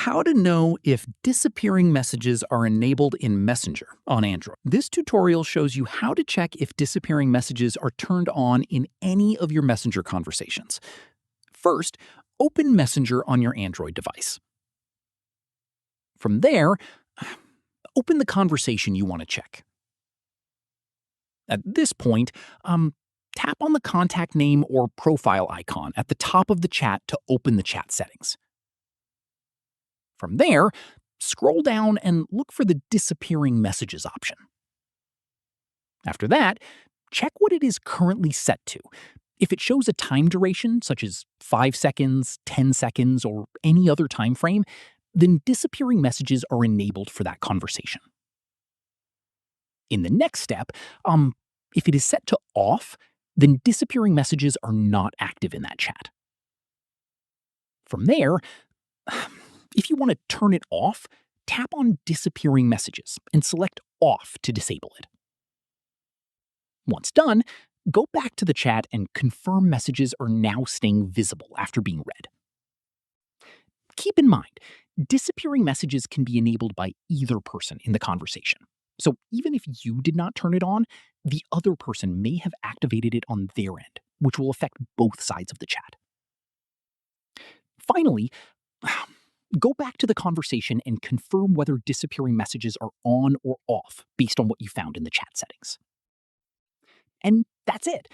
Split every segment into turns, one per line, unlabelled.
How to know if disappearing messages are enabled in Messenger on Android. This tutorial shows you how to check if disappearing messages are turned on in any of your Messenger conversations. First, open Messenger on your Android device. From there, open the conversation you want to check. At this point, tap on the contact name or profile icon at the top of the chat to open the chat settings. From there, scroll down and look for the disappearing messages option. After that, check what it is currently set to. If it shows a time duration, such as 5 seconds, 10 seconds, or any other time frame, then disappearing messages are enabled for that conversation. In the next step, if it is set to off, then disappearing messages are not active in that chat. From there, if you want to turn it off, tap on Disappearing Messages and select Off to disable it. Once done, go back to the chat and confirm messages are now staying visible after being read. Keep in mind, disappearing messages can be enabled by either person in the conversation. So even if you did not turn it on, the other person may have activated it on their end, which will affect both sides of the chat. Finally, go back to the conversation and confirm whether disappearing messages are on or off based on what you found in the chat settings. And that's it.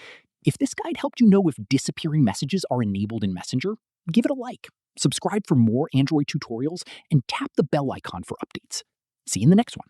If this guide helped you know if disappearing messages are enabled in Messenger, give it a like, subscribe for more Android tutorials, and tap the bell icon for updates. See you in the next one.